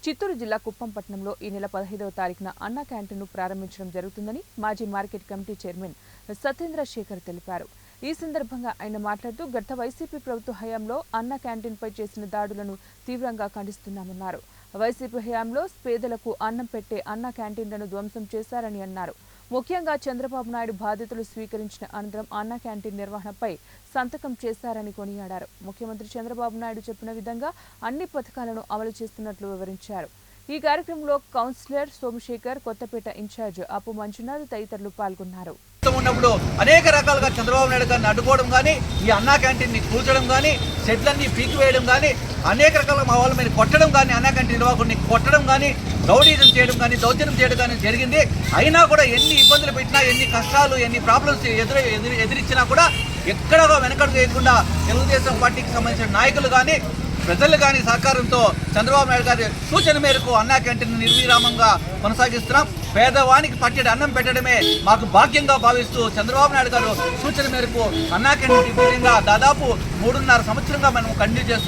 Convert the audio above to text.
చిత్తూరు జిల్లా కుప్పం పట్టణంలో ఈ నెల 15వ తారీఖున అన్నా క్యాంటీన్ను ప్రారంభించడం జరుగుతుందని మాజీ market committee chairman Satyendra Shekhar తెలిపారు. ఈ సందర్భంగా ఆయన మాట్లాడుతూ గత వైసీపీ ప్రభుత్వ హయాంలో అన్నా క్యాంటీన్పై చేసిన దాడులను తీవ్రంగా ఖండిస్తున్నామన్నారు. వైసీపీ హయాంలో పేదలకు అన్నం పెట్టే అన్నా క్యాంటీన్లను ధ్వంసం చేశారని అన్నారు. ముఖ్యంగా చంద్రబాబు నాయుడు బాధ్యతలు స్వీకరించిన అనంతరం అన్నా క్యాంటీన్ నిర్వహణపై సంతకం చేశారని కొనియాడారు. ముఖ్యమంత్రి చంద్రబాబు నాయుడు చెప్పిన విధంగా అన్ని పథకాలను అమలు చేస్తున్నట్లు వివరించారు. ఈ కార్యక్రమంలో కౌన్సిలర్ సోమశేఖర్, కొత్తపేట ఇన్ఛార్జ్ అప్పు మంజునాథ్ తదితరులు పాల్గొన్నారు. ఉన్నప్పుడు అనేక రకాలుగా చంద్రబాబు నాయుడు గారిని అడ్డుకోవడం కానీ, ఈ అన్నా క్యాంటీన్ని కూల్చడం కానీ, షెడ్లన్నీ పీకివేయడం కానీ, అనేక రకాలుగా మా వాళ్ళ మీద కొట్టడం కానీ, అన్నా క్యాంటీన్ నిర్వాహకుడిని కొట్టడం కానీ, రౌడీజం చేయడం కానీ, దౌర్జన్యం చేయడం కానీ జరిగింది. అయినా కూడా ఎన్ని ఇబ్బందులు పెట్టినా, ఎన్ని కష్టాలు, ఎన్ని ప్రాబ్లమ్స్ ఎదిరించినా కూడా ఎక్కడా వెనకడుగు వేయకుండా తెలుగుదేశం పార్టీకి సంబంధించిన నాయకులు కానీ, ప్రజలు కానీ సహకారంతో చంద్రబాబు నాయుడు గారి సూచన మేరకు అన్నా క్యాంటీన్ నిర్విరామంగా కొనసాగిస్తున్నాం. పేదవానికి పట్టెడు అన్నం పెట్టడమే మాకు భాగ్యంగా భావిస్తూ చంద్రబాబు నాయుడు గారు సూచన మేరకు అన్నా క్యాంటీన్ దాదాపు 3.5 సంవత్సరంగా మనం కంటిన్యూ చేస్తున్నాం.